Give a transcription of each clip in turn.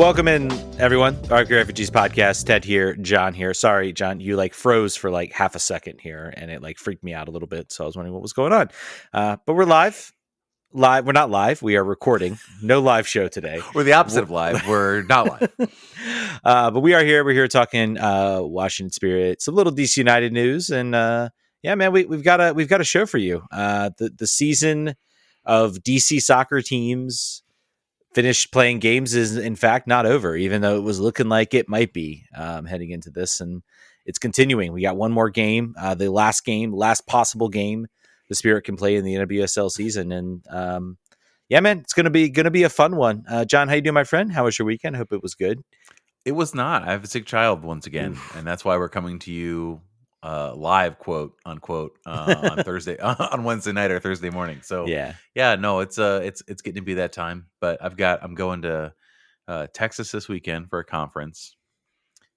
Welcome in, everyone. RFK Refugees Podcast. Ted here, John here. Sorry, John, you froze for half a second here, and it freaked me out a little bit. So I was wondering what was going on. But we're live. We're not live. We are recording. No live show today. We're the opposite of live. We're not live. But we are here. We're here talking Washington Spirit, some little DC United news, and yeah, man, we've got a show for you. The season of DC soccer teams finished playing games is in fact not over, even though it was looking like it might be heading into this, and it's continuing. We got one more game, the last possible game the Spirit can play in the NWSL season, and yeah, man, it's gonna be a fun one. John, how you doing, my friend? How was your weekend? Hope it was good. It was not. I have a sick child once again, and that's why we're coming to you live, quote unquote, on Thursday, on Wednesday night or Thursday morning. So yeah, no, it's getting to be that time. But I'm going to Texas this weekend for a conference,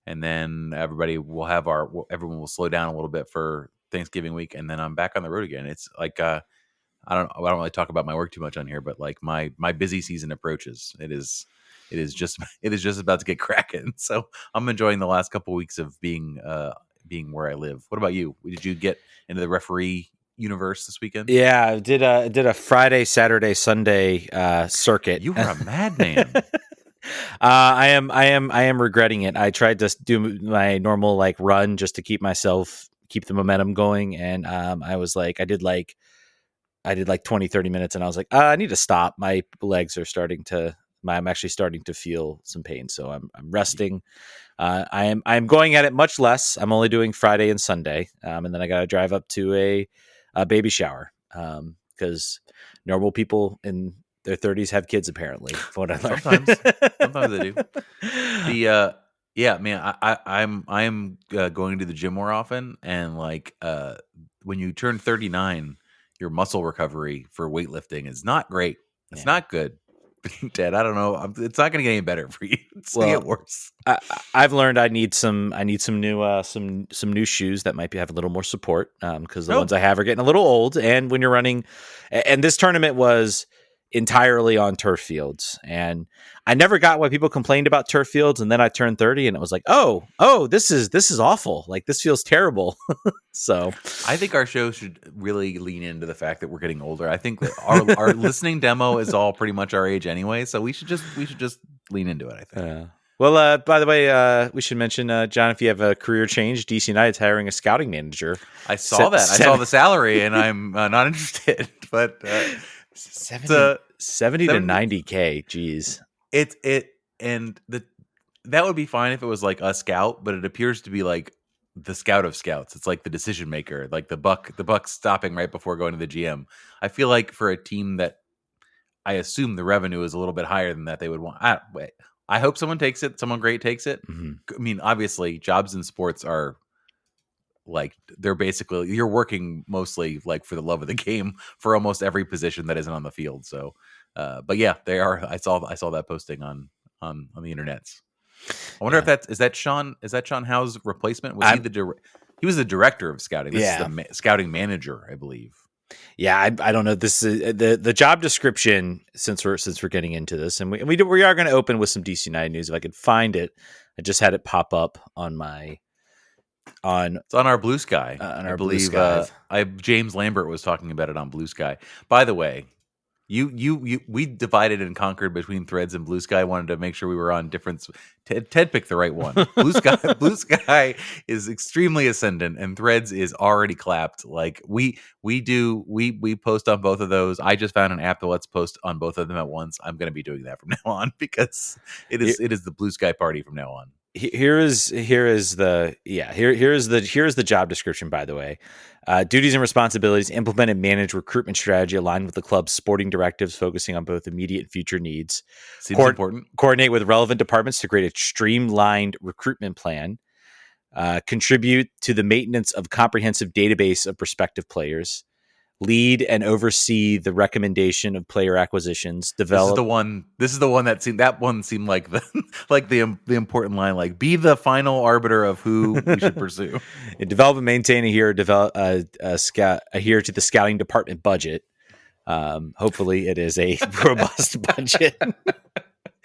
and then everyone will slow down a little bit for Thanksgiving week, and then I'm back on the road again. It's I don't really talk about my work too much on here, but my busy season approaches. It is just about to get cracking. So I'm enjoying the last couple weeks of being where I live. What about you? Did you get into the referee universe this weekend? Yeah, I did a Friday, Saturday, Sunday circuit. You were a madman. I am regretting it. I tried to do my normal run just to keep the momentum going, and I did 20, 30 minutes, and I was like, I need to stop. My legs are I'm actually starting to feel some pain, so I'm resting. I'm going at it much less. I'm only doing Friday and Sunday, and then I got to drive up to a baby shower because normal people in their 30s have kids, apparently. What I learned. Sometimes they do. Yeah, man, I'm going to the gym more often, and when you turn 39, your muscle recovery for weightlifting is not great. It's not good. Dad, I don't know. It's not going to get any better for you. It's going to get worse. I've learned I need some new shoes that might have a little more support because the ones I have are getting a little old. And when you're running, and this tournament was entirely on turf fields, and I never got why people complained about turf fields. And then I turned 30, and it was like, oh, this is awful. This feels terrible. So I think our show should really lean into the fact that we're getting older. I think that our listening demo is all pretty much our age anyway, so we should just lean into it, I think. Well, by the way, we should mention, John, if you have a career change, DC United's hiring a scouting manager. I saw that. I saw the salary, and I'm not interested. But 70 to 90K. Geez, that would be fine if it was a scout, but it appears to be the scout of scouts. It's the decision maker, the buck stopping right before going to the GM. I feel like for a team that I assume the revenue is a little bit higher than that, they would want. I hope someone takes it. Someone great takes it. Mm-hmm. I mean, obviously, jobs in sports are they're basically, you're working mostly for the love of the game for almost every position that isn't on the field. So, but yeah, they are. I saw that posting on the internets. I wonder if is that Sean Howe's replacement? Was he was the director of scouting? This is the scouting manager, I believe. Yeah, I don't know. This is the job description. Since we're getting into this, and we are going to open with some DC United news if I could find it. I just had it pop up on my. It's on our Blue Sky. I believe James Lambert was talking about it on Blue Sky. By the way, we divided and conquered between Threads and Blue Sky. I wanted to make sure we were on different. Ted picked the right one. Blue Sky is extremely ascendant, and Threads is already clapped. We post on both of those. I just found an app that lets post on both of them at once. I'm going to be doing that from now on because it is the Blue Sky party from now on. Here is the job description, by the way. Duties and responsibilities: implement and manage recruitment strategy aligned with the club's sporting directives, focusing on both immediate and future needs. Seems important. Coordinate with relevant departments to create a streamlined recruitment plan. Contribute to the maintenance of comprehensive database of prospective players. Lead and oversee the recommendation of player acquisitions. Develop. This is the one that seemed like the important line. Be the final arbiter of who we should pursue. Develop and maintain adhere to the scouting department budget. Hopefully, it is a robust budget.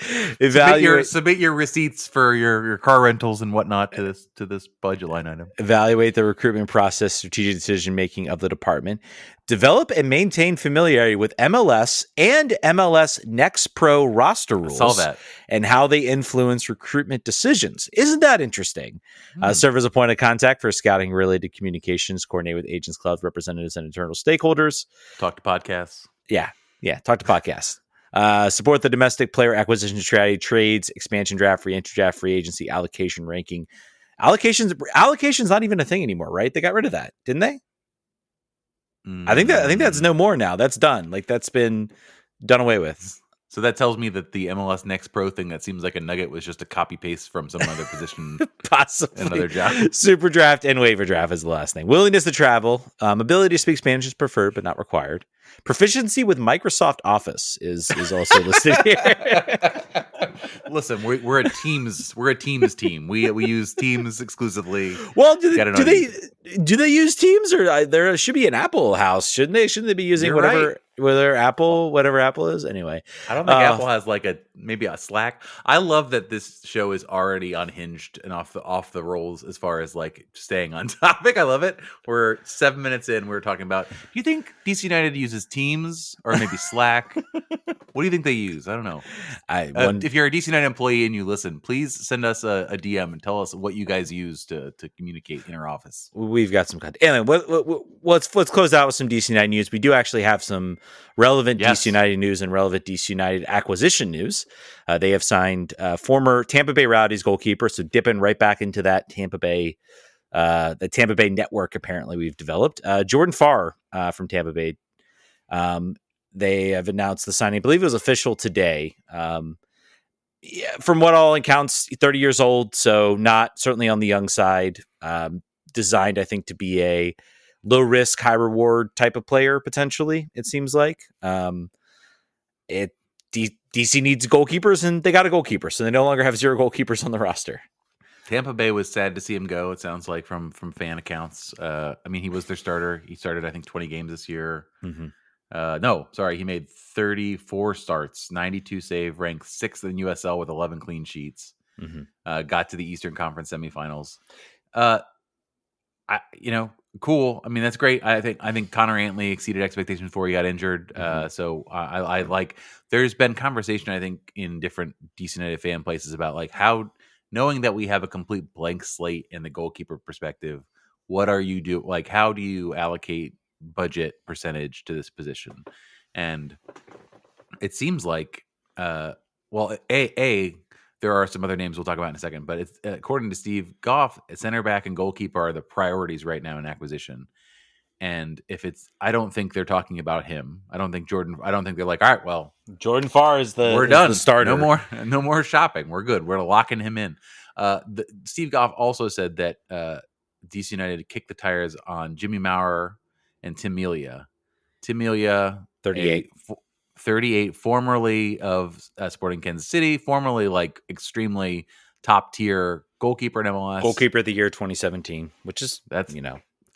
Submit your receipts for your car rentals and whatnot to this budget line item. Evaluate the recruitment process, strategic decision making of the department. Develop and maintain familiarity with MLS and MLS Next Pro roster rules and how they influence recruitment decisions. Isn't that interesting? Serve as a point of contact for scouting related communications, coordinate with agents, clubs, representatives, and internal stakeholders. Talk to podcasts. Yeah. Talk to podcasts. Support the domestic player acquisition strategy, trades, expansion draft, free entry draft, free agency, allocation, ranking. Allocation's not even a thing anymore, right? They got rid of that, didn't they? I think that's no more now. That's done. Like, that's been done away with. So that tells me that the MLS Next Pro thing that seems like a nugget was just a copy paste from some other position, possibly another job. Super draft and waiver draft is the last thing. Willingness to travel, ability to speak Spanish is preferred but not required. Proficiency with Microsoft Office is also listed here. Listen, we're a Teams team. We use Teams exclusively. Well, do they use Teams, or there should be an Apple house, shouldn't they? Shouldn't they be using whatever Apple is? Anyway, I don't think Apple has maybe a Slack. I love that this show is already unhinged and off the rolls as far as like staying on topic. I love it. We're 7 minutes in. We're talking about. Do you think DC United uses Teams or maybe Slack? What do you think they use? I don't know. If you're a DC United employee and you listen, please send us a DM and tell us what you guys use to communicate in our office. We've got some content. Anyway, let's close out with some DC United news. We do actually have some relevant DC United news and relevant DC United acquisition news. They have signed former Tampa Bay Rowdies goalkeeper, so dipping right back into that Tampa Bay network. Apparently, we've developed Jordan Farr from Tampa Bay. They have announced the signing. I believe it was official today. From what all accounts, 30 years old, so not certainly on the young side. Designed, I think, to be a low risk, high reward type of player, potentially, it seems like. DC needs goalkeepers, and they got a goalkeeper, so they no longer have 0 goalkeepers on the roster. Tampa Bay was sad to see him go, it sounds like, from fan accounts. I mean, he was their starter. He started, I think, 20 games this year. Mm-hmm. He made 34 starts, 92 save, ranked 6th in USL with 11 clean sheets. Mm-hmm. Got to the Eastern Conference semifinals. Cool. I mean, that's great. I think Connor Antley exceeded expectations before he got injured. Mm-hmm. So I like. There's been conversation, I think, in different DC United fan places about like how, knowing that we have a complete blank slate in the goalkeeper perspective, what are you do? Like, how do you allocate budget percentage to this position? And it seems like, there are some other names we'll talk about in a second, but it's according to Steve Goff, center back and goalkeeper are the priorities right now in acquisition. And I don't think they're talking about him. I don't think they're like, all right, well, Jordan Farr we're done. The starter. No more shopping. We're good. We're locking him in. Steve Goff also said that DC United kicked the tires on Jimmy Maurer and Tim Melia. Tim Melia, 38, formerly of Sporting Kansas City, formerly like extremely top tier goalkeeper in MLS. Goalkeeper of the year 2017, which is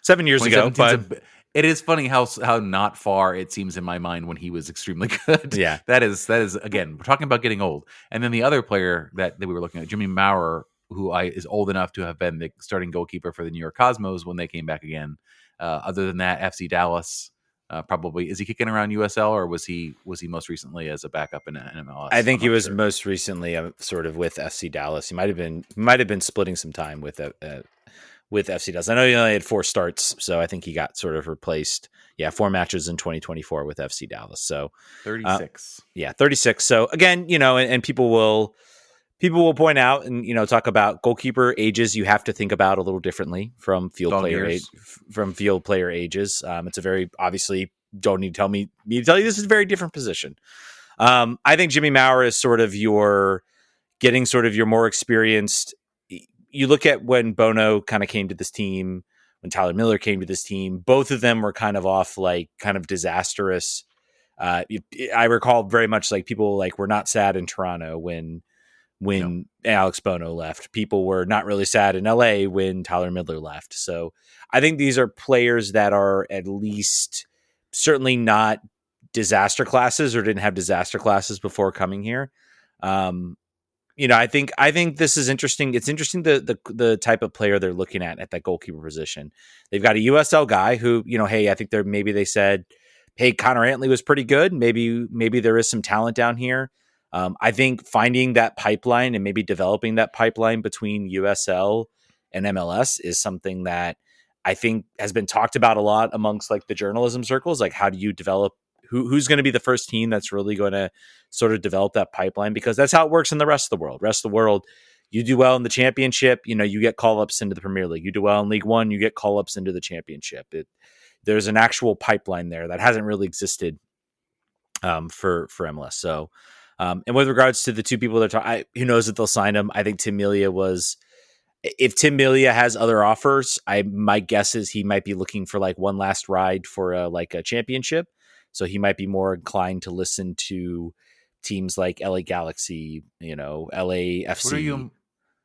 7 years ago. But it is funny how not far it seems in my mind when he was extremely good. Yeah, that is again, we're talking about getting old. And then the other player that we were looking at, Jimmy Maurer, who is old enough to have been the starting goalkeeper for the New York Cosmos when they came back again. Other than that, FC Dallas. Probably is he kicking around USL, or was he most recently as a backup in MLS? I think he was most recently sort of with FC Dallas. He might have been splitting some time with FC Dallas. I know he only had 4 starts, so I think he got sort of replaced. 4 matches in 2024 with FC Dallas. So 36. 36. So again, and people will point out and talk about goalkeeper ages. You have to think about a little differently from field player ages. It's a very, obviously, don't need to tell me to tell you this is a very different position. I think Jimmy Maurer is sort of your more experienced. You look at when Bono kind of came to this team, when Tyler Miller came to this team, both of them were kind of off like kind of disastrous. I recall very much like people like were not sad in Toronto when Alex Bono left. People were not really sad in LA when Tyler Miller left. So I think these are players that are at least certainly not disaster classes or didn't have disaster classes before coming here. I think this is interesting. It's interesting the type of player they're looking at that goalkeeper position. They've got a USL guy who, hey, I think they said, hey, Connor Antley was pretty good. Maybe there is some talent down here. I think finding that pipeline and maybe developing that pipeline between USL and MLS is something that I think has been talked about a lot amongst like the journalism circles. Like, how do you develop who's going to be the first team that's really going to sort of develop that pipeline? Because that's how it works in the rest of the world. Rest of the world, you do well in the championship, you get call-ups into the Premier League. You do well in League One, you get call-ups into the championship. There's an actual pipeline there that hasn't really existed for MLS. So, and with regards to the two people that who knows if they'll sign him? I think Tim Melia if Tim Melia has other offers, my guess is he might be looking for like one last ride for a championship. So he might be more inclined to listen to teams like LA Galaxy, LAFC.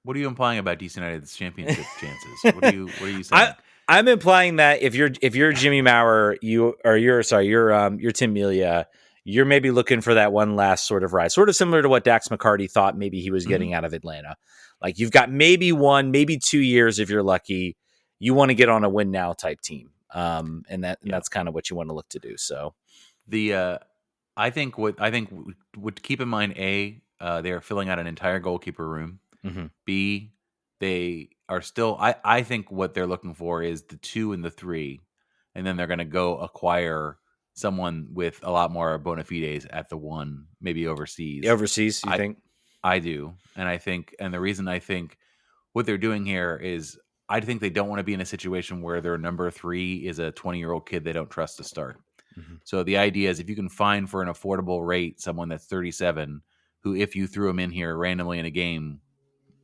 What are you implying about DC United's championship chances? What are you saying? I'm implying that if you're Jimmy Maurer, you're Tim Melia, you're maybe looking for that one last sort of ride, sort of similar to what Dax McCarty thought maybe he was getting out of Atlanta. Like, you've got maybe 1, maybe 2 years if you're lucky. You want to get on a win now type team, and that's kind of what you want to look to do. So, I think would keep in mind, A, they are filling out an entire goalkeeper room. Mm-hmm. B, they are still. I think what they're looking for is the 2 and the 3, and then they're going to go acquire someone with a lot more bona fides at the 1, maybe overseas. Overseas, you think? I do, and the reason I think what they're doing here is I think they don't want to be in a situation where their number 3 is a 20-year-old kid they don't trust to start. Mm-hmm. So the idea is if you can find for an affordable rate someone that's 37 who, if you threw him in here randomly in a game,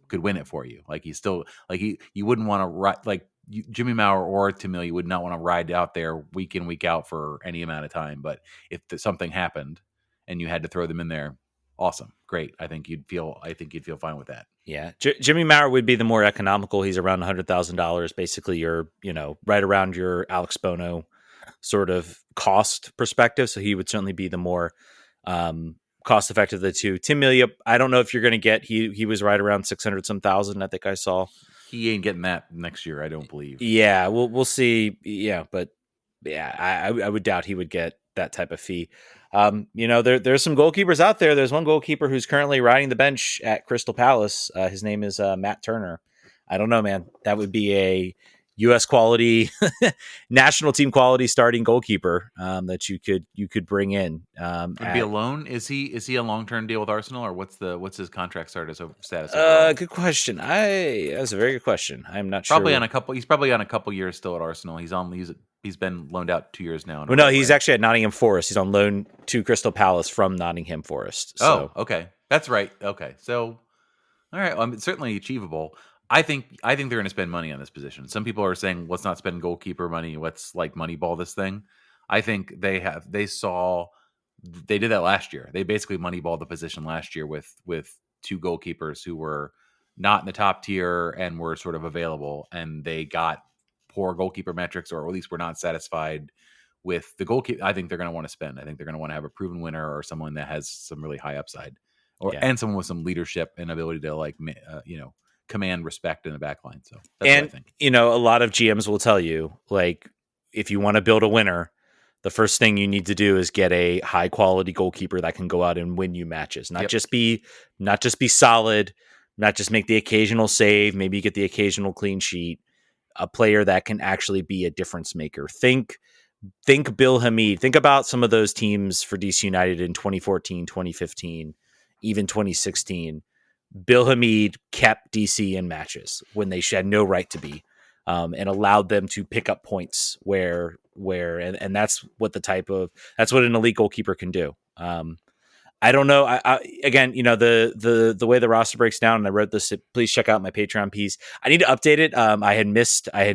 could win it for you. Like, he's still you wouldn't want to ride Jimmy Maurer or Tim Melia would not want to ride out there week in, week out for any amount of time. But if something happened and you had to throw them in there, awesome, great. I think you'd feel fine with that. Yeah, Jimmy Maurer would be the more economical. He's around $100,000. Basically, you're right around your Alex Bono sort of cost perspective. So he would certainly be the more cost effective of the two. Tim Melia, I don't know if you're going to get. He was right around 600 some thousand. I think I saw. He ain't getting that next year, I don't believe. Yeah, we'll see. Yeah, but yeah, I would doubt he would get that type of fee. There's some goalkeepers out there. There's one goalkeeper who's currently riding the bench at Crystal Palace. His name is Matt Turner. I don't know, man. That would be a U.S. quality, national team quality starting goalkeeper that you could bring in. Would be a loan? Is he a long-term deal with Arsenal, or what's his contract status? Good question. That's a very good question. I'm not sure. He's probably on a couple years still at Arsenal. He's been loaned out 2 years now. Well, no, he's actually at Nottingham Forest. He's on loan to Crystal Palace from Nottingham Forest. So. Oh, okay, that's right. Okay, so all right, it's certainly achievable. I think they're going to spend money on this position. Some people are saying, let's not spend goalkeeper money. Let's moneyball this thing. I think they did that last year. They basically moneyballed the position last year with 2 goalkeepers who were not in the top tier and were sort of available, and they got poor goalkeeper metrics, or at least were not satisfied with the goalkeeper. I think they're going to want to spend. I think they're going to want to have a proven winner or someone that has some really high upside, and someone with some leadership and ability to command respect in the back line. So that's what I think. A lot of GMs will tell you, like, if you want to build a winner, the first thing you need to do is get a high quality goalkeeper that can go out and win you matches. Not just be solid, not just make the occasional save, maybe get the occasional clean sheet. A player that can actually be a difference maker. Think Bill Hamid. Think about some of those teams for DC United in 2014, 2015, even 2016. Bill Hamid kept DC in matches when they had no right to be, and allowed them to pick up points and that's what that's what an elite goalkeeper can do. I don't know. Again, the way the roster breaks down, and I wrote this. Please check out my Patreon piece. I need to update it. I had missed. I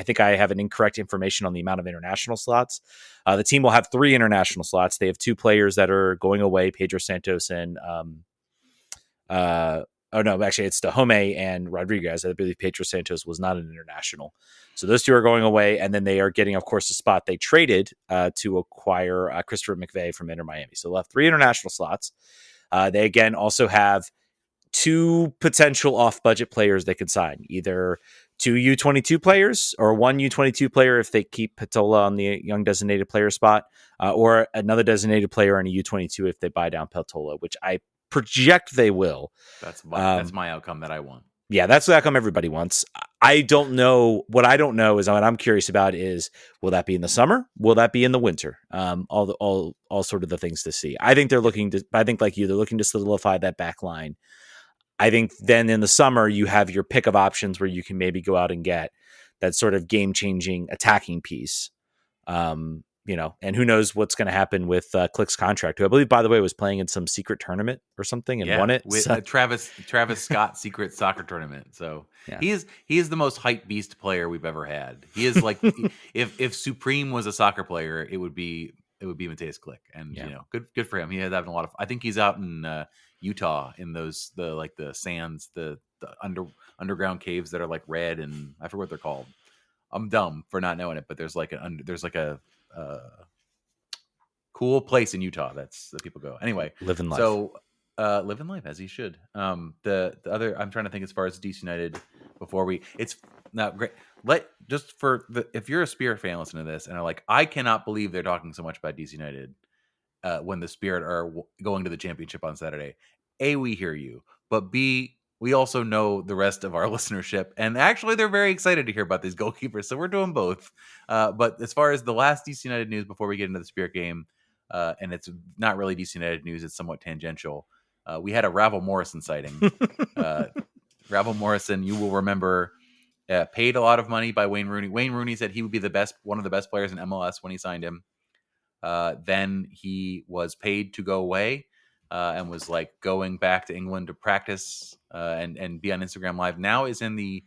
think I have an incorrect information on the amount of international slots. The team will have 3 international slots. They have 2 players that are going away: Pedro Santos and actually, it's Dahome and Rodriguez. I believe Pedro Santos was not an international. So those 2 are going away, and then they are getting, of course, the spot they traded to acquire Christopher McVeigh from Inter Miami. So they'll have 3 international slots. They again also have 2 potential off-budget players they could sign, either 2 U22 players or 1 U22 player if they keep Patola on the young designated player spot, or another designated player and a U22 if they buy down Patola, which I project they will. That's my outcome that I want. Yeah, that's the outcome everybody wants. I don't know. What I don't know is what I'm curious about is, will that be in the summer? Will that be in the winter? All sort of the things to see. I think they're looking like you, they're looking to solidify that back line. I think then in the summer, you have your pick of options where you can maybe go out and get that sort of game-changing attacking piece. And who knows what's going to happen with Click's contract, who I believe, by the way, was playing in some secret tournament or something and won it. With Travis Scott secret soccer tournament. So he is the most hype beast player we've ever had. He is like, if Supreme was a soccer player, it would be Mateus Click. And good for him. He had having a lot of. I think he's out in Utah in those the sands, the underground caves that are like red, and I forget what they're called. I'm dumb for not knowing it, but there's like a cool place in Utah that people go. Anyway, living life. So living life as he should. The other, I'm trying to think as far as DC United before it's not great. If you're a Spirit fan listening to this and are like, I cannot believe they're talking so much about DC United when the Spirit are going to the championship on Saturday. A, we hear you, but B, we also know the rest of our listenership, and actually they're very excited to hear about these goalkeepers, so we're doing both. But as far as the last DC United news before we get into the Spirit game, and it's not really DC United news, it's somewhat tangential. We had a Ravel Morrison sighting. Ravel Morrison, you will remember, paid a lot of money by Wayne Rooney. Wayne Rooney said he would be one of the best players in MLS when he signed him. Then he was paid to go away. And was like going back to England to practice and be on Instagram Live. Now is in the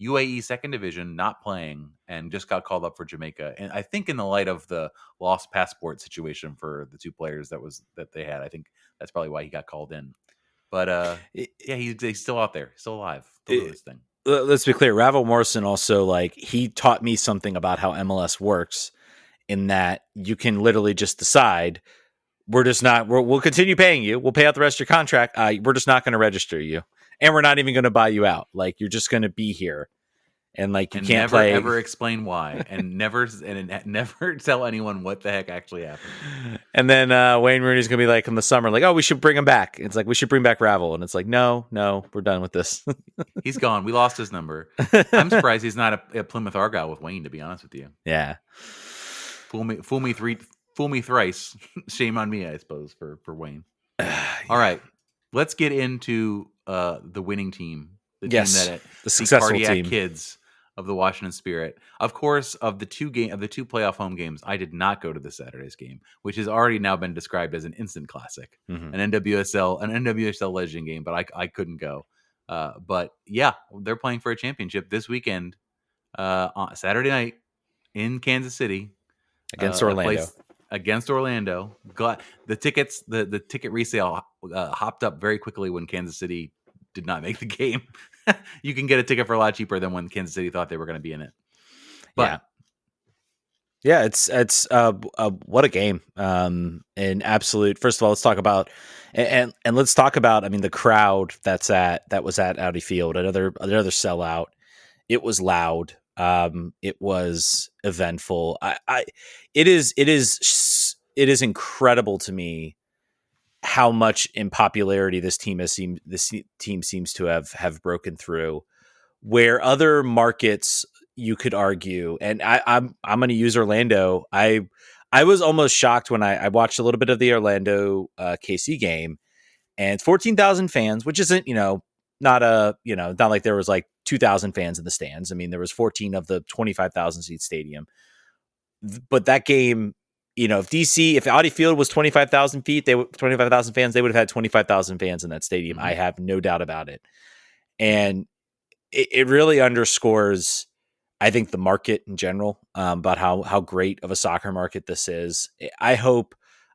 UAE second division, not playing, and just got called up for Jamaica. And I think in the light of the lost passport situation for the 2 players that they had, I think that's probably why he got called in. But he's still out there, still alive. Still doing this thing. Let's be clear. Ravel Morrison also he taught me something about how MLS works, in that you can literally just decide, we'll continue paying you. We'll pay out the rest of your contract. We're just not going to register you. And we're not even going to buy you out. You're just going to be here. And you can't never play. Ever explain why. And never tell anyone what the heck actually happened. And then Wayne Rooney's going to be in the summer, we should bring him back. It's we should bring back Ravel. And it's no, we're done with this. He's gone. We lost his number. I'm surprised he's not a Plymouth Argyle with Wayne, to be honest with you. Yeah. Fool me thrice. Shame on me, I suppose, for Wayne. All right, let's get into the winning team. The team the successful cardiac team. Kids of the Washington Spirit. Of course, of the two playoff home games, I did not go to the Saturday's game, which has already now been described as an instant classic, an NWSL legend game. But I couldn't go. But yeah, they're playing for a championship this weekend, on Saturday night in Kansas City against Orlando. Against Orlando. The tickets, the ticket resale hopped up very quickly when Kansas City did not make the game. You can get a ticket for a lot cheaper than when Kansas City thought they were going to be in it. But yeah, it's what a game. An absolute. First of all, let's talk about and let's talk about. I mean, the crowd that was at Audi Field, another sellout. It was loud. It was eventful. It is incredible to me how much in popularity this team seems to have broken through, where other markets you could argue, and I'm going to use Orlando. I was almost shocked when I watched a little bit of the Orlando KC game, and 14,000 fans, which isn't, not like there was 2,000 fans in the stands. I mean, there was 14 of the 25,000 seat stadium, but that game, if Audi Field was 25,000 fans, they would have had 25,000 fans in that stadium. Mm-hmm. I have no doubt about it. And it really underscores, I think, the market in general, about how great of a soccer market this is. I hope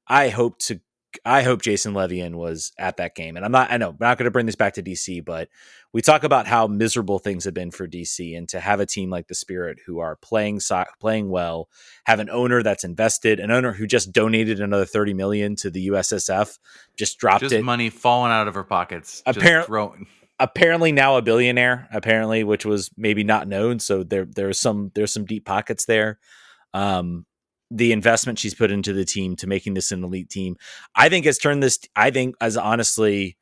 to Jason Levian was at that game. And I'm not going to bring this back to DC, but we talk about how miserable things have been for DC, and to have a team like the Spirit who are playing well, have an owner that's invested, an owner who just donated another $30 million to the USSF, just dropped it. Money falling out of her pockets. Apparently now a billionaire, which was maybe not known. So there's some deep pockets there. The investment she's put into the team to making this an elite team, I think has turned this. I think, as honestly,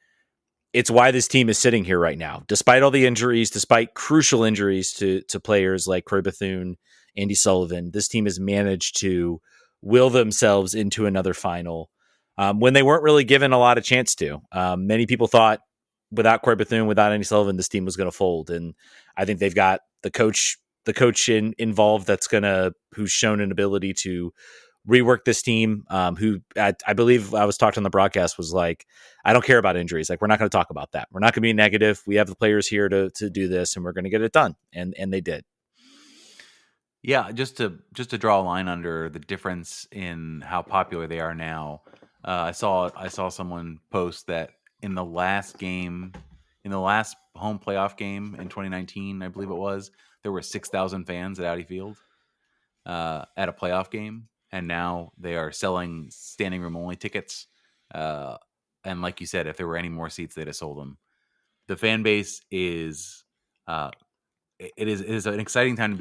it's why this team is sitting here right now, despite all the injuries, despite crucial injuries to players like Croy Bethune, Andy Sullivan. This team has managed to will themselves into another final when they weren't really given a lot of chance to. Many people thought without Croy Bethune, without Andy Sullivan, this team was going to fold, and I think they've got the coach involved who's shown an ability to rework this team, who I believe I was talking on the broadcast was like, I don't care about injuries. Like, we're not going to talk about that. We're not going to be negative. We have the players here to do this, and we're going to get it done. And they did. Yeah. Just to draw a line under the difference in how popular they are now. I saw someone post that in the last home playoff game in 2019, I believe it was, there were 6,000 fans at Audi Field at a playoff game, and now they are selling standing room only tickets. And like you said, if there were any more seats, they'd have sold them. The fan base is it is an exciting time to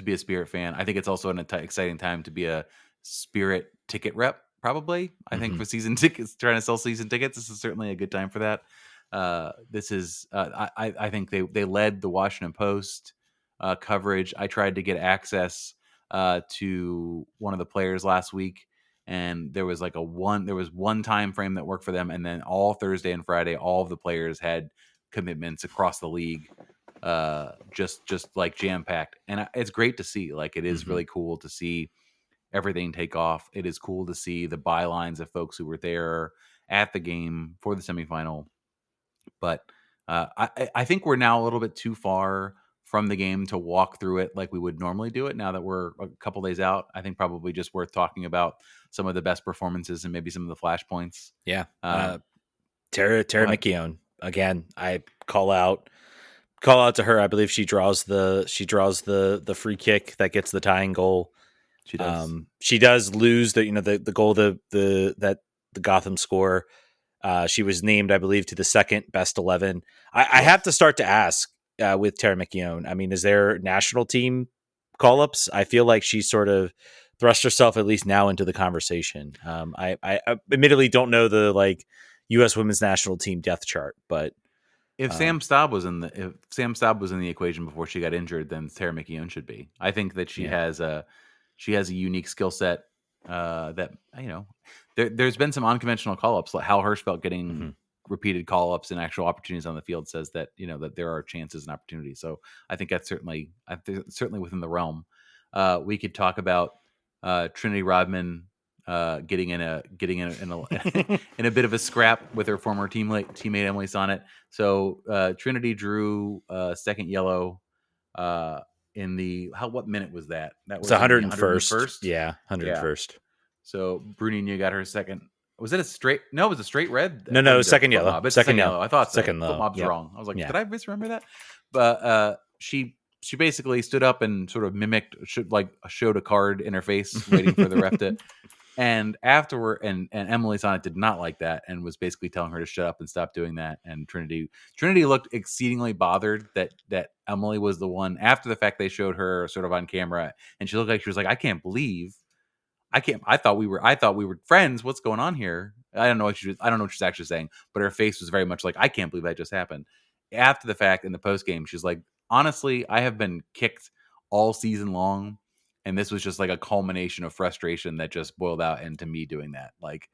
be a Spirit fan. I think it's also an exciting time to be a Spirit ticket rep. Probably, I think for season tickets, trying to sell season tickets, this is certainly a good time for that. This is I think they led the Washington Post coverage. I tried to get access to one of the players last week, and there was one time frame that worked for them, and then all Thursday and Friday, all of the players had commitments across the league, just like jam packed, and it's great to see. Like, it is really cool to see everything take off. It is cool to see the bylines of folks who were there at the game for the semifinal. But I think we're now a little bit too far from the game to walk through it like we would normally do it. Now that we're a couple days out, I think probably just worth talking about some of the best performances and maybe some of the flashpoints. Yeah. Tara McKeown, again, I call out to her. I believe she draws the free kick that gets the tying goal. She does. She does lose the goal that the Gotham score. She was named, I believe, to the second best 11. I have to start to ask with Tara McKeown. I mean, is there national team call-ups? I feel like she sort of thrust herself at least now into the conversation. I admittedly don't know the U.S. women's national team depth chart, but if Sam Staub was in the equation before she got injured, then Tara McKeown should be. I think that she has a unique skill set that there's been some unconventional call-ups. Like Hal Hirschfeld getting repeated call-ups and actual opportunities on the field says that that there are chances and opportunities. So I think that's certainly within the realm. We could talk about Trinity Rodman getting in a in a bit of a scrap with her former teammate Emily Sonnet. So Trinity drew second yellow in what minute was that? That was 101st. Yeah, 101st. So Brunina got her second. Was it a straight? No, it was a straight red. No, it was second yellow. It's second yellow. I thought second so. Mob's wrong. I was like, did I misremember that? But she basically stood up and sort of mimicked, showed a card in her face, waiting for the ref to. And afterward, and Emily Sonnet did not like that and was basically telling her to shut up and stop doing that. And Trinity looked exceedingly bothered that Emily was the one after the fact they showed her sort of on camera, and she looked like she was like, I thought we were friends. What's going on here? I don't know what she's actually saying, but her face was very much like, I can't believe that just happened. After the fact, in the post game, she's like, honestly, I have been kicked all season long, and this was just like a culmination of frustration that just boiled out into me doing that. Like,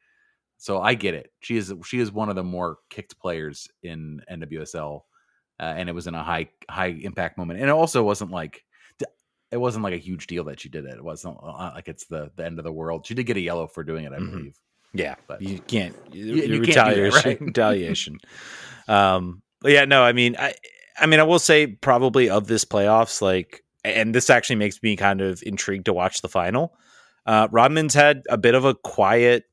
so I get it. She is one of the more kicked players in NWSL, and it was in a high impact moment, and it also wasn't like a huge deal that she did it. It wasn't like it's the end of the world. She did get a yellow for doing it, I believe. Yeah, but you can't. You retaliation. Can't do that, right? Retaliation. But yeah, no. I mean, I will say probably of this playoffs, and this actually makes me kind of intrigued to watch the final. Rodman's had a bit of a quiet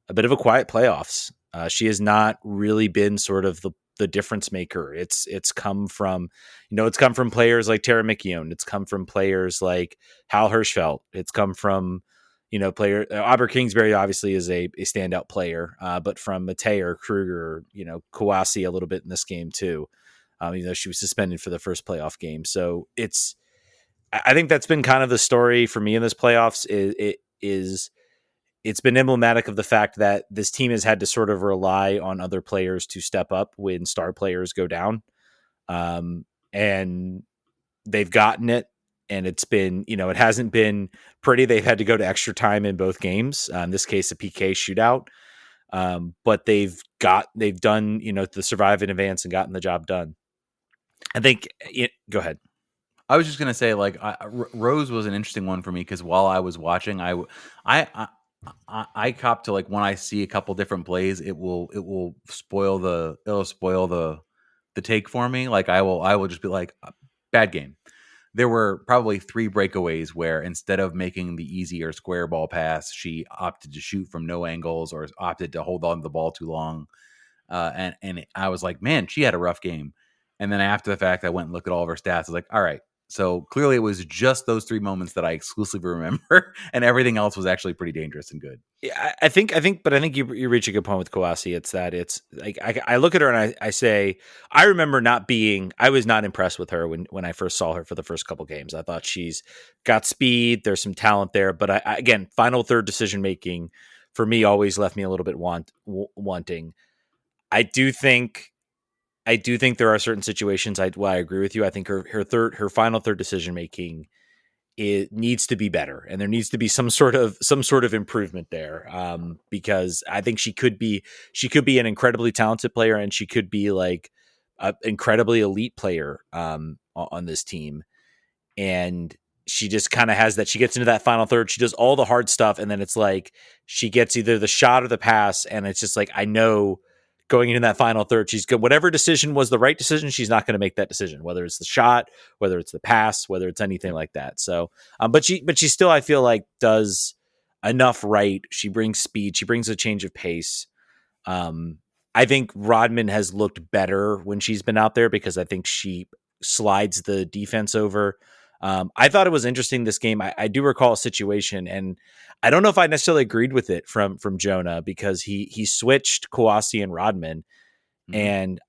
a bit of a quiet playoffs. She has not really been sort of the difference maker. It's come from, it's come from players like Tara McKeown. It's come from players like Hal Hirschfeld. It's come from, player Aubrey Kingsbury obviously is a standout player, but from Mateo, Kruger, Kawasi a little bit in this game too. She was suspended for the first playoff game. So I think that's been kind of the story for me in this playoffs. It's been emblematic of the fact that this team has had to sort of rely on other players to step up when star players go down. And they've gotten it, and it's been, it hasn't been pretty. They've had to go to extra time in both games. In this case, a PK shootout. But they've done, the survive in advance and gotten the job done. I think go ahead. I was just going to say, like, Rose was an interesting one for me because while I was watching, I cop to, like, when I see a couple different plays, it will spoil the take for me. Like, I will just be like, bad game. There were probably 3 breakaways where instead of making the easier square ball pass, she opted to shoot from no angles or opted to hold on to the ball too long. And I was like, man, she had a rough game. And then after the fact, I went and looked at all of her stats. I was like, all right. So clearly it was just those 3 moments that I exclusively remember, and everything else was actually pretty dangerous and good. Yeah, I think you reach a good point with Kawasi. It's like, I look at her and I say, I remember I was not impressed with her when I first saw her for the first couple games. I thought she's got speed. There's some talent there, but again, final third decision making for me always left me a little bit wanting. I do think there are certain situations. I agree with you. I think her final third decision making, it needs to be better, and there needs to be some sort of improvement there. Because I think she could be an incredibly talented player, and she could be like an incredibly elite player on this team. And she just kind of has that. She gets into that final third. She does all the hard stuff, and then it's like she gets either the shot or the pass, and it's just like, I know, going into that final third, she's good. Whatever decision was the right decision, she's not going to make that decision, whether it's the shot, whether it's the pass, whether it's anything like that. So, but she still, I feel like, does enough right. She brings speed. She brings a change of pace. I think Rodman has looked better when she's been out there because I think she slides the defense over. I thought it was interesting this game. I do recall a situation, and I don't know if I necessarily agreed with it from Jonah, because he switched Kawasi and Rodman, and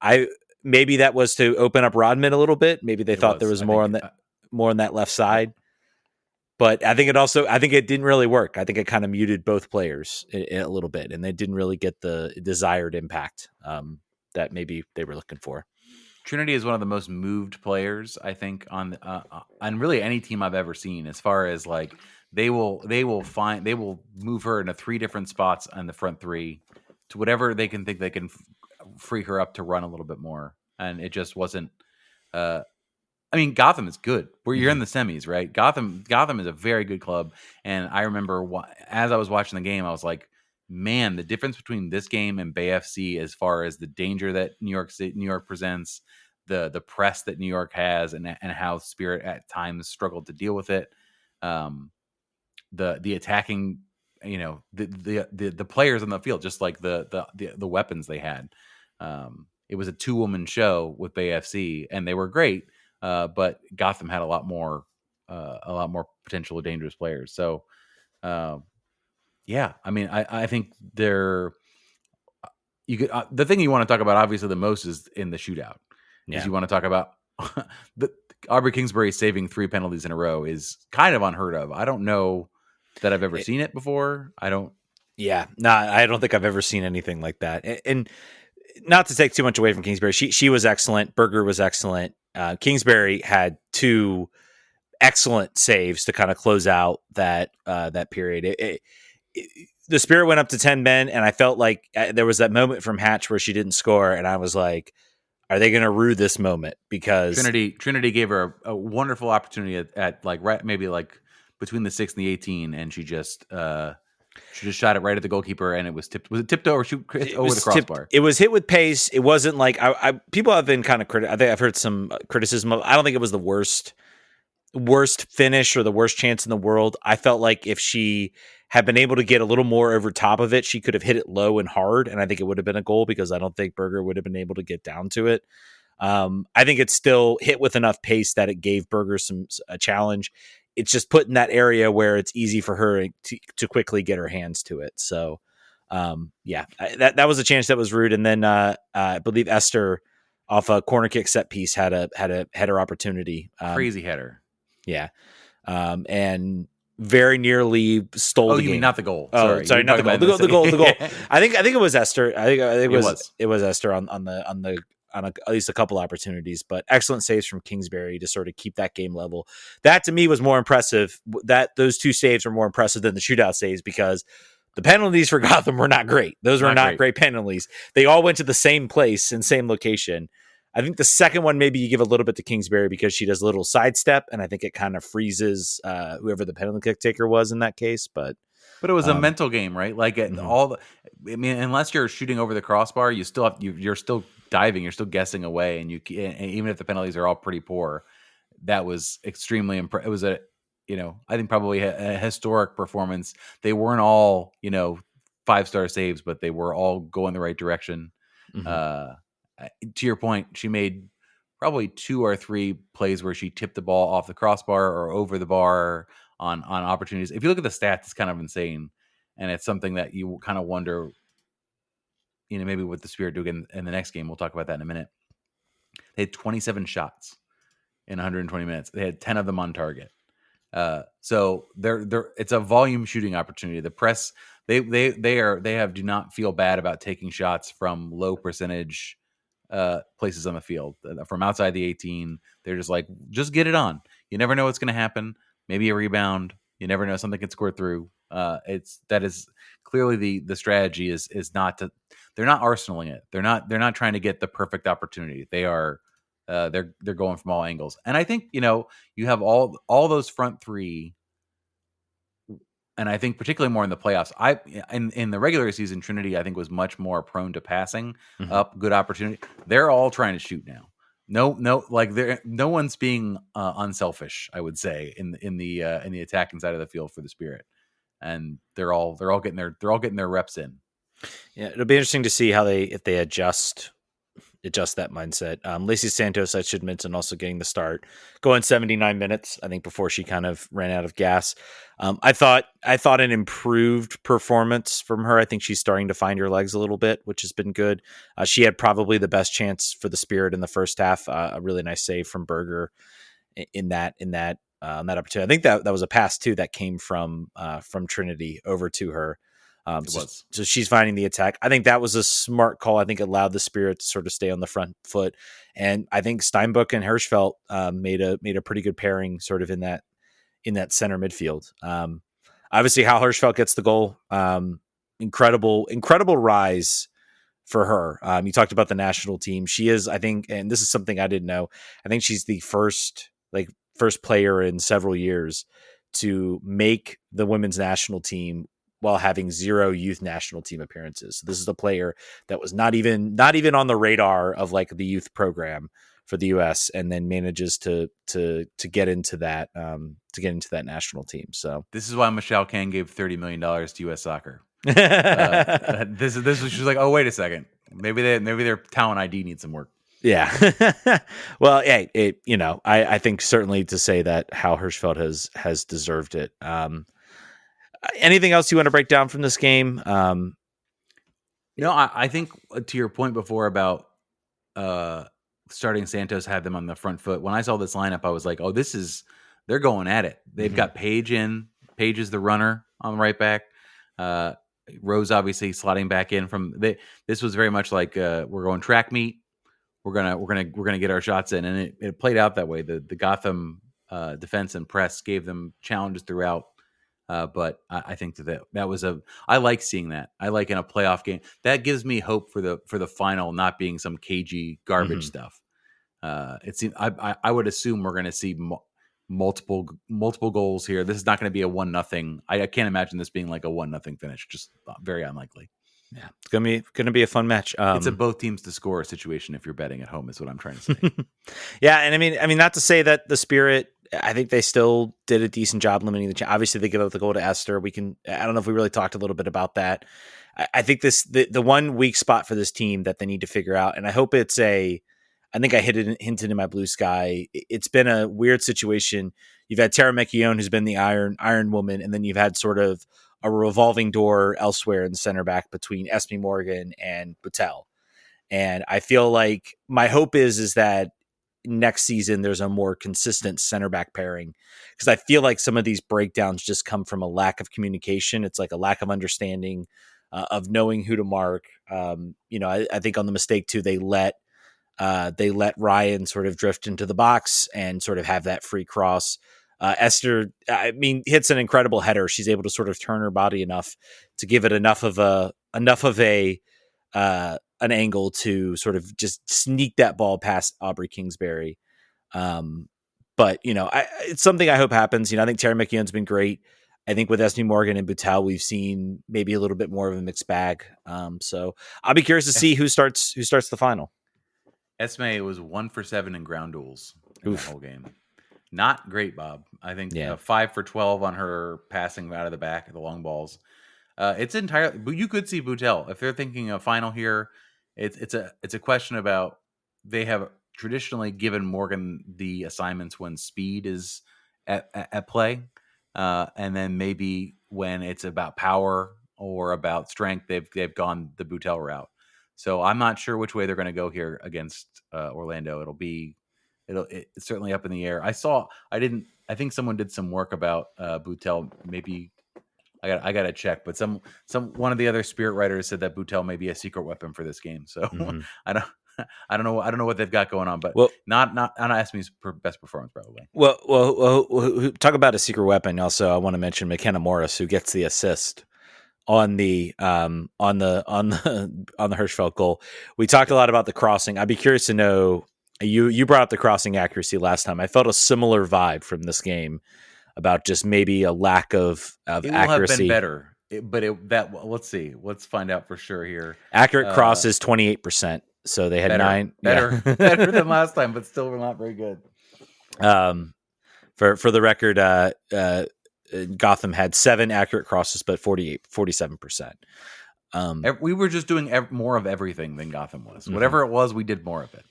maybe that was to open up Rodman a little bit. Maybe they thought there was more on that left side, but I think it didn't really work. I think it kind of muted both players a little bit, and they didn't really get the desired impact that maybe they were looking for. Trinity is one of the most moved players, I think, on really any team I've ever seen. As far as, like, they will move her into 3 different spots on the front 3 to whatever they can think they can free her up to run a little bit more. And it just wasn't. I mean, Gotham is good. You're in the semis, right? Gotham is a very good club. And I remember as I was watching the game, I was like, man, the difference between this game and Bay FC, as far as the danger that New York presents, the press that New York has, and how Spirit at times struggled to deal with it. The attacking, the players on the field, just like the weapons they had. It was a 2-woman show with Bay FC, and they were great. But Gotham had a lot more potential dangerous players. So, yeah, I mean, I think the thing you want to talk about obviously the most is in the shootout. Is you want to talk about Aubrey Kingsbury saving 3 penalties in a row is kind of unheard of. I don't know that I've ever seen it before. I don't think I've ever seen anything like that. And not to take too much away from Kingsbury, she was excellent. Berger was excellent. Kingsbury had 2 excellent saves to kind of close out that period. The Spirit went up to 10 men, and I felt like there was that moment from Hatch where she didn't score, and I was like, are they going to rue this moment? Because Trinity gave her a wonderful opportunity at like right, maybe like between the 6 and the 18, and she just shot it right at the goalkeeper, and it was tipped. Was it tipped over? Over the crossbar. It was hit with pace. It wasn't like people have been kind of I think I've heard some criticism of. I don't think it was the worst finish or the worst chance in the world. I felt like if she had been able to get a little more over top of it, she could have hit it low and hard, and I think it would have been a goal because I don't think Berger would have been able to get down to it. I think it's still hit with enough pace that it gave Berger a challenge. It's just put in that area where it's easy for her to quickly get her hands to it. So, that was a chance that was rude. And then I believe Esther off a corner kick set piece had a header opportunity. Crazy header. Yeah. And very nearly stole the game. You mean not the goal? Sorry, not the goal. The goal. I think it was Esther. I think it was Esther on at least a couple opportunities, but excellent saves from Kingsbury to sort of keep that game level. That to me was more impressive. That those two saves were more impressive than the shootout saves because the penalties for Gotham were not great. Those were not great penalties. They all went to the same place and same location. I think the second one, maybe you give a little bit to Kingsbury because she does a little sidestep, and I think it kind of freezes whoever the penalty kick taker was in that case. But it was a mental game, right? Like unless you're shooting over the crossbar, you're still diving, you're still guessing away, and even if the penalties are all pretty poor, that was extremely impressive. It was I think probably a historic performance. They weren't all 5-star saves, but they were all going the right direction. Mm-hmm. To your point, she made probably 2 or 3 plays where she tipped the ball off the crossbar or over the bar on opportunities. If you look at the stats, it's kind of insane, and it's something that you kind of wonder, maybe what the Spirit do again in the next game. We'll talk about that in a minute. They had 27 shots in 120 minutes. They had 10 of them on target. So it's a volume shooting opportunity. The press do not feel bad about taking shots from low percentage places on the field, from outside the 18. They're just like, just get it on. You never know what's going to happen. Maybe a rebound. You never know, something can score through. That is clearly the strategy is not to. They're not arsenaling it. They're not trying to get the perfect opportunity. They are. They're going from all angles. And I think you have all those front three. And I think particularly more in the playoffs. In the regular season, Trinity I think was much more prone to passing up good opportunity. They're all trying to shoot now. No one's being unselfish, I would say, in the attacking side of the field for the Spirit, and they're all getting their reps in. Yeah, it'll be interesting to see if they adjust that mindset. Lacey Santos, I should mention, also getting the start, going 79 minutes, I think, before she kind of ran out of gas. I thought an improved performance from her. I think she's starting to find her legs a little bit, which has been good. She had probably the best chance for the Spirit in the first half. A really nice save from Berger in that opportunity. I think that was a pass too that came from Trinity over to her. So she's finding the attack. I think that was a smart call. I think it allowed the Spirit to sort of stay on the front foot, and I think Steinbuch and Hirschfeld made a pretty good pairing, sort of in that center midfield. Obviously, Hal Hirschfeld gets the goal. Incredible rise for her. You talked about the national team. She is, I think, and this is something I didn't know, I think she's the first player in several years to make the women's national team while having 0 youth national team appearances. So this is a player that was not even on the radar of like the youth program for the US, and then manages to get into that national team. So this is why Michelle Kang gave $30 million to US Soccer. This was just like, oh, wait a second. Maybe their talent ID needs some work. Yeah. Well, hey, I think certainly to say that Hal Hirschfeld has deserved it. Anything else you want to break down from this game? I think to your point before about starting Santos had them on the front foot. When I saw this lineup, I was like, oh, they're going at it. They've got Paige in. Paige is the runner on the right back. Rose obviously slotting back in this was very much like we're going track meet. We're gonna get our shots in, and it played out that way. The Gotham defense and press gave them challenges throughout. But I think that was I like seeing that. I like in a playoff game that gives me hope for the final not being some cagey garbage stuff. It seems I would assume we're going to see multiple goals here. This is not going to be a 1-0. I can't imagine this being like a 1-0 finish. Just very unlikely. Yeah, it's gonna be a fun match. It's a both teams to score situation if you're betting at home, is what I'm trying to say. Yeah, and I mean, not to say that the Spirit I think they still did a decent job limiting the obviously they give up the goal to Esther. I don't know if we really talked a little bit about that. I think the one weak spot for this team that they need to figure out, and I hope I think I hinted in my blue sky. It's been a weird situation. You've had Tara McKeown, who's been the Iron Woman, and then you've had sort of a revolving door elsewhere in the center back between Esme Morgan and Butel. And I feel like my hope is that next season there's a more consistent center back pairing, because I feel like some of these breakdowns just come from a lack of communication. It's like a lack of understanding of knowing who to mark. I think on the mistake too, they let Ryan sort of drift into the box and sort of have that free cross. Esther, hits an incredible header. She's able to sort of turn her body enough to give it enough of an angle to sort of just sneak that ball past Aubrey Kingsbury. But it's something I hope happens. I think Tara McKeown's been great. I think with Esme Morgan and Butel, we've seen maybe a little bit more of a mixed bag. So I'll be curious to see who starts the final. Esme was 1 for 7 in ground duels in that whole game. Not great, Bob. I think 5 for 12 on her passing out of the back of the long balls. It's entirely, but you could see Butel if they're thinking a final here. It's a question about, they have traditionally given Morgan the assignments when speed is at play, and then maybe when it's about power or about strength, they've gone the Butel route. So I'm not sure which way they're going to go here against Orlando. It's certainly up in the air. I think someone did some work about Butel. Maybe I got to check, but one of the other Spirit writers said that Butel may be a secret weapon for this game. So I don't know what they've got going on, but not Esme's best performance probably. Well, talk about a secret weapon. Also, I want to mention McKenna Morris, who gets the assist on the Hirschfeld goal. We talked a lot about the crossing. I'd be curious to know, you brought up the crossing accuracy last time. I felt a similar vibe from this game about just maybe a lack of accuracy. It will have been better, let's see. Let's find out for sure here. Accurate cross is 28%. So they had better than last time, but still not very good. For the record, Gotham had 7 accurate crosses, but 47%. We were just doing more of everything than Gotham was. Mm-hmm. Whatever it was, we did more of it.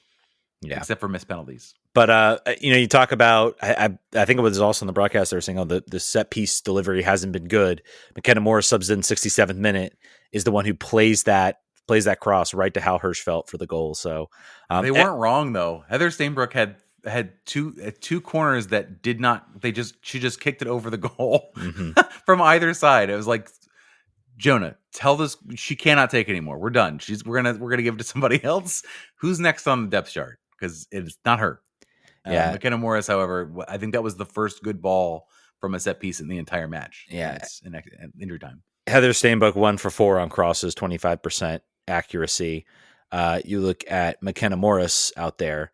Yeah, except for missed penalties. But you talk about, I think it was also on the broadcast they were saying, the set piece delivery hasn't been good. McKenna Morris subs in 67th minute, is the one who plays that cross right to Hal Hirschfeld for the goal. So they weren't wrong though. Heather Stainbrook had two corners that did not. She just kicked it over the goal from either side. It was like, Jonah, tell this she cannot take anymore. We're done. We're gonna give it to somebody else. Who's next on the depth chart? Because it's not her. Yeah, McKenna Morris, however, I think that was the first good ball from a set piece in the entire match. Yeah, in injury time. Heather Stainbrook 1 for 4 on crosses, 25% accuracy. You look at McKenna Morris out there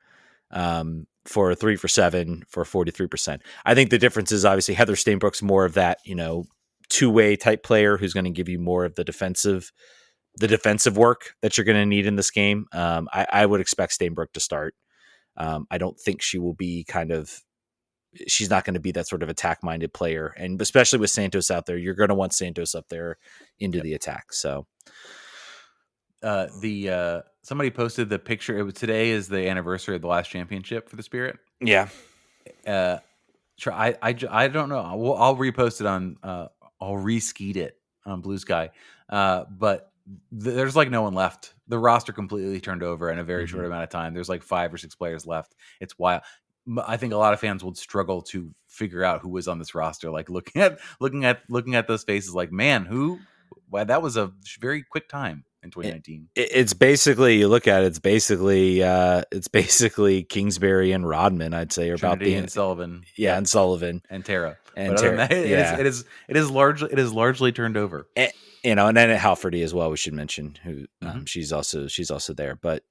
for 3 for 7 for 43%. I think the difference is obviously Heather Stainbrook's more of that, two-way type player who's going to give you more of the defensive work that you're going to need in this game. I would expect Stainbrook to start. I don't think she will be she's not going to be that sort of attack-minded player. And especially with Santos out there, you're going to want Santos up there into the attack. So somebody posted the picture. Today is the anniversary of the last championship for the Spirit. Yeah. I don't know. I'll repost it on, I'll reskeet it on Blue Sky. But there's like no one left. The roster completely turned over in a very short amount of time. There's like 5 or 6 players left. It's wild. I think a lot of fans would struggle to figure out who was on this roster. Like looking at those faces, like, man, that was a very quick time in 2019. It's basically, you look at it, it's basically Kingsbury and Rodman, I'd say, or Trinity about and Sullivan. Yeah, and Sullivan and Tara. And Tara, that, it is largely turned over. And then at Halfordy as well, we should mention who she's also there. But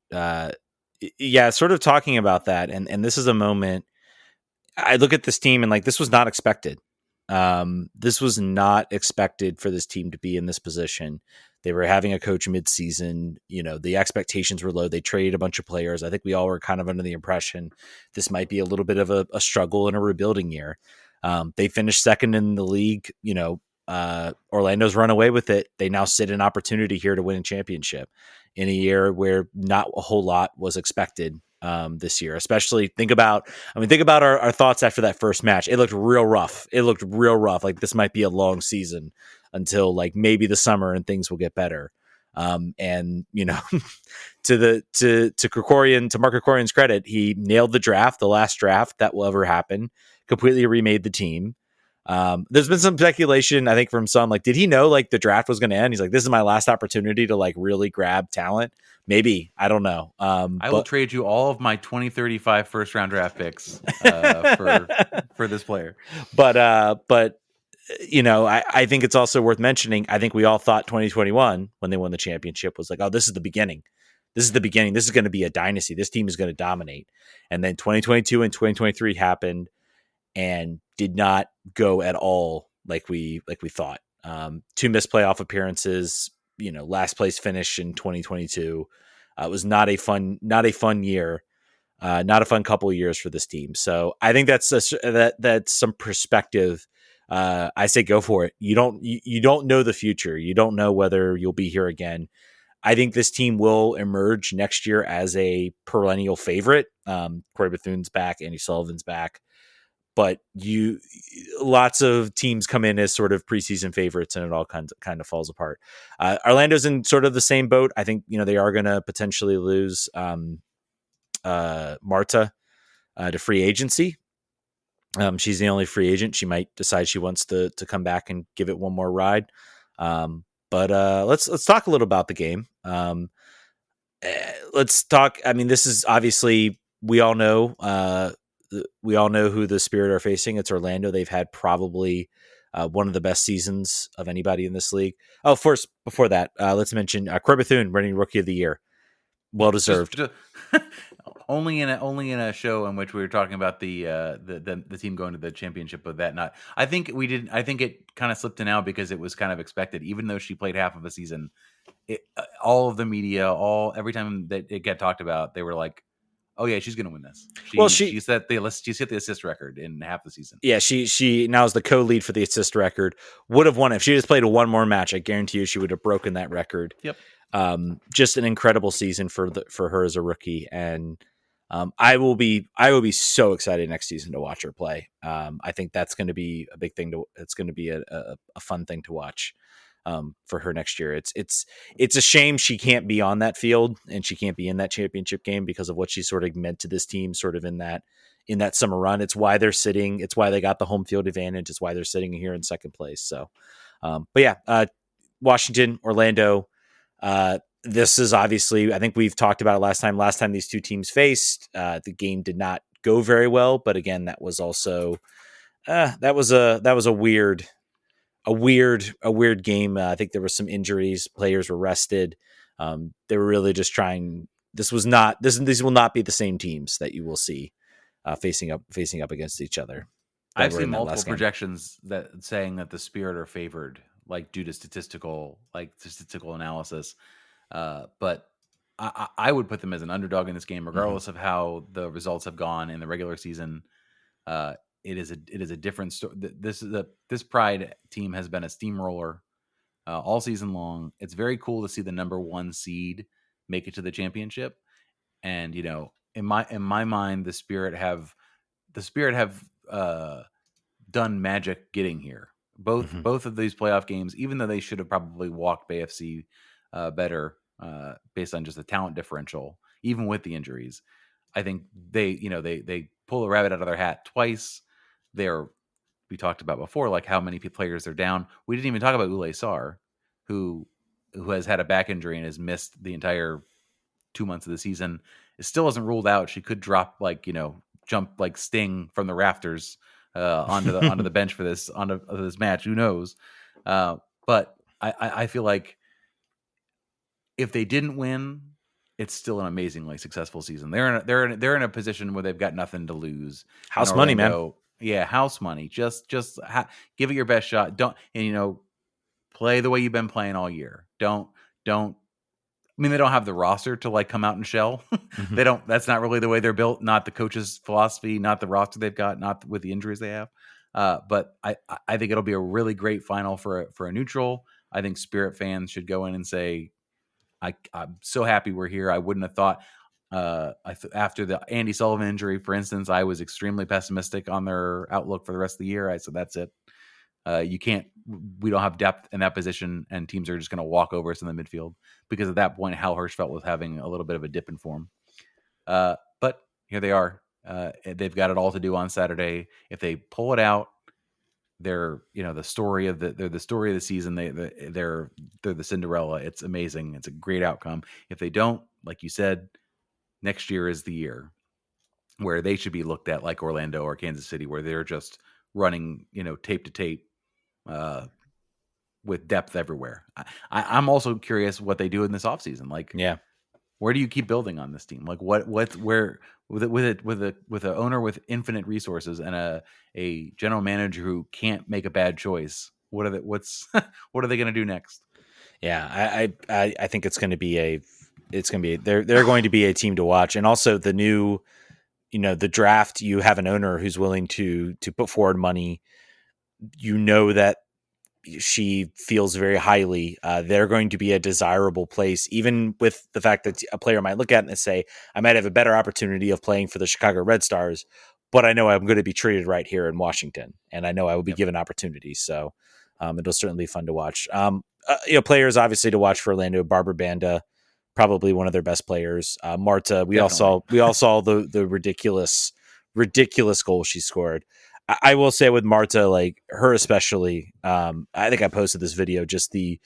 sort of talking about that, and this is a moment I look at this team and like, this was not expected. This was not expected for this team to be in this position. They were having a coach mid-season. The expectations were low. They traded a bunch of players. I think we all were kind of under the impression this might be a little bit of a struggle and a rebuilding year. They finished second in the league. Orlando's run away with it. They now sit an opportunity here to win a championship in a year where not a whole lot was expected this year. Especially think about our thoughts after that first match. It looked real rough. Like this might be a long season until like maybe the summer and things will get better. To Mark Krikorian's credit, he nailed the draft, the last draft that will ever happen, completely remade the team. There's been some speculation, I think, from some, like, did he know like the draft was going to end? He's like, this is my last opportunity to like really grab talent. Maybe, I don't know. I will trade you all of my 2035 first round draft picks for this player. But I think it's also worth mentioning. I think we all thought 2021 when they won the championship was like, oh, this is the beginning. This is the beginning. This is going to be a dynasty. This team is going to dominate. And then 2022 and 2023 happened and did not go at all like we thought. 2 missed playoff appearances, last place finish in 2022. It was not a fun year, not a fun couple of years for this team. So I think that's some perspective. I say go for it. You don't know the future. You don't know whether you'll be here again. I think this team will emerge next year as a perennial favorite. Corey Bethune's back, Andy Sullivan's back. But lots of teams come in as sort of preseason favorites, and it all kind of falls apart. Orlando's in sort of the same boat. I think they are going to potentially lose Marta to free agency. She's the only free agent. She might decide she wants to come back and give it one more ride. But let's talk a little about the game. Let's talk. I mean, this is obviously we all know who the Spirit are facing. It's Orlando. They've had probably one of the best seasons of anybody in this league. Oh, first, before that, let's mention Corey Bethune winning Rookie of the Year. Well deserved. Only in a show in which we were talking about the team going to the championship, but that not. I think we did. I think it kind of slipped in out because it was kind of expected. Even though she played half of a season, all of the media, every time that it got talked about, they were like, "Oh yeah, she's going to win this." She set the assist record in half the season. Yeah, she now is the co-lead for the assist record. Would have won it if she just played one more match. I guarantee you, she would have broken that record. Yep. Just an incredible season for her as a rookie, and I will be so excited next season to watch her play. I think that's going to be a big thing. It's going to be a fun thing to watch for her next year. It's a shame she can't be on that field and she can't be in that championship game because of what she sort of meant to this team, sort of in that summer run. It's why they're sitting. It's why they got the home field advantage. It's why they're sitting here in second place. So, but yeah, Washington, Orlando. This is obviously, I think we've talked about it last time these two teams faced, the game did not go very well, but again, that was also, that was a weird game. I think there were some injuries. Players were rested. They were really just trying, these will not be the same teams that you will see, facing up against each other. I've seen multiple projections that saying that the Spirit are favored, like due to statistical analysis. But I would put them as an underdog in this game, regardless of how the results have gone in the regular season. It is a different story. This Pride team has been a steamroller all season long. It's very cool to see the number 1 seed make it to the championship. And in my mind, the Spirit have done magic getting here. Both of these playoff games, even though they should have probably walked BFC better based on just the talent differential, even with the injuries, I think they pull a rabbit out of their hat twice. We talked about before, like how many players are down. We didn't even talk about Ule Sar, who has had a back injury and has missed the entire 2 months of the season. It still isn't ruled out. She could drop jump like Sting from the rafters onto the bench for this match. Who knows? But I feel like if they didn't win, it's still an amazingly successful season. They're in a position where they've got nothing to lose. House money, man. Yeah, house money. Just give it your best shot. Don't play the way you've been playing all year. Don't don't. I mean, they don't have the roster to like come out and shell. Mm-hmm. They don't. That's not really the way they're built. Not the coach's philosophy. Not the roster they've got. Not with the injuries they have. But I think it'll be a really great final for a neutral. I think Spirit fans should go in and say, I'm so happy we're here. I wouldn't have thought after the Andy Sullivan injury, for instance, I was extremely pessimistic on their outlook for the rest of the year. I said, that's it. We don't have depth in that position, and teams are just going to walk over us in the midfield, because at that point, Hal Hirschfeld was having a little bit of a dip in form. But here they are. They've got it all to do on Saturday. If they pull it out, they're the story of the story of the season. They're the Cinderella. It's amazing. It's a great outcome. If they don't, like you said, next year is the year where they should be looked at like Orlando or Kansas City, where they're just running tape to tape with depth everywhere. I'm also curious what they do in this offseason. Like, where do you keep building on this team? Like, where with an owner with infinite resources and a general manager who can't make a bad choice? What are they going to do next? Yeah, I think it's going to be they're going to be a team to watch. And also the new, the draft, you have an owner who's willing to put forward money. That she feels very highly. They're going to be a desirable place, even with the fact that a player might look at it and say, I might have a better opportunity of playing for the Chicago Red Stars, but I know I'm going to be treated right here in Washington, and I know I will be given opportunities. So it'll certainly be fun to watch. Players obviously to watch for Orlando. Barbara Banda, probably one of their best players. Marta, we all saw the ridiculous goal she scored. I will say with Marta, like her especially, I think I posted this video, just the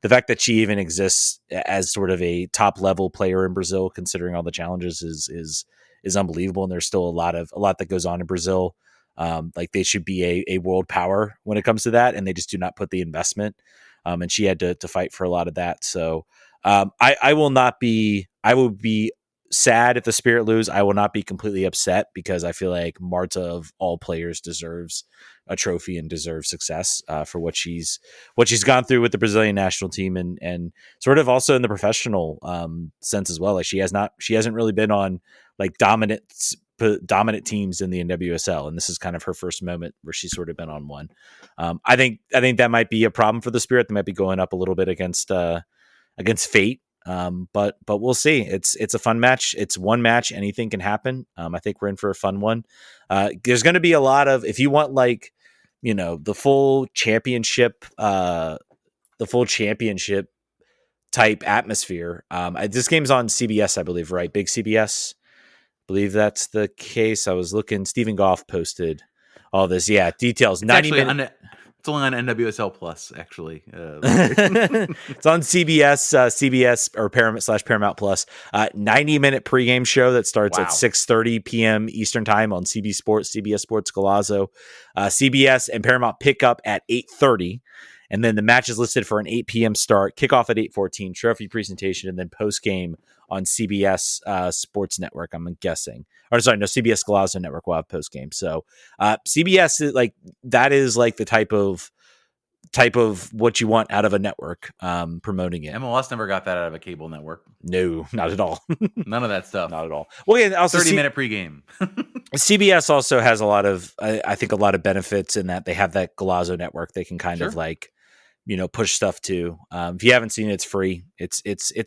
fact that she even exists as sort of a top level player in Brazil, considering all the challenges, is unbelievable. And there's still a lot that goes on in Brazil. Like they should be a world power when it comes to that, and they just do not put the investment. And she had to fight for a lot of that. So I will be sad if the Spirit lose. I will not be completely upset, because I feel like Marta of all players deserves a trophy and deserves success for what she's gone through with the Brazilian national team, and sort of also in the professional sense as well. Like she hasn't really been on like dominant teams in the NWSL, and this is kind of her first moment where she's sort of been on one. I think that might be a problem for the Spirit. They might be going up a little bit against fate. But we'll see. It's a fun match. It's one match. Anything can happen. I think we're in for a fun one. There's going to be a lot of, if you want like, the full championship type atmosphere. This game's on CBS, I believe, right? Big CBS. I believe that's the case. I was looking, Stephen Goff posted all this. Yeah. Details. 90 minutes. It's only on NWSL Plus, actually. It's on CBS or Paramount Plus. 90-minute pregame show that starts at 6:30 p.m. Eastern time on CBS Sports Golazo. CBS and Paramount pick up at 8:30, and then the match is listed for an 8 p.m. start. Kickoff at 8:14. Trophy presentation, and then post game on CBS Sports Network. I'm guessing. Or sorry, no, CBS Golazo Network will have post game. So CBS is like, that is like the type of what you want out of a network promoting it. MLS never got that out of a cable network. No, not at all. None of that stuff. Not at all. Well, yeah, also 30-minute pregame. CBS also has a lot of, I think, a lot of benefits in that they have that Golazo network. They can kind of like, push stuff to. If you haven't seen it, it's free. It's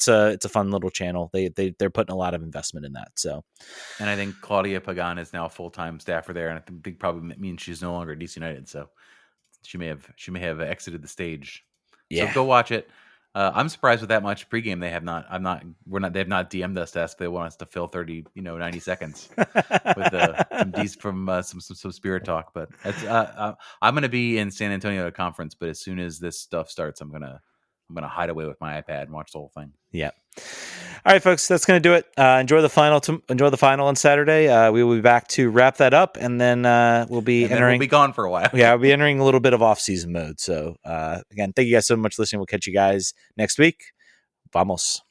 a fun little channel. They're putting a lot of investment in that. So, and I think Claudia Pagan is now a full-time staffer there, and I think probably means she's no longer at DC United. So she may have exited the stage. Yeah. So go watch it. I'm surprised with that much pregame. They have not. They have not DM'd us to ask if they want us to fill 90 seconds with some Spirit talk. But I'm going to be in San Antonio at a conference. But as soon as this stuff starts, I'm gonna hide away with my iPad and watch the whole thing. Yeah. All right, folks, that's going to do it. Enjoy the final on Saturday. We will be back to wrap that up, and then we'll be gone for a while. Yeah, we'll be entering a little bit of off-season mode. So, again, thank you guys so much for listening. We'll catch you guys next week. Vamos.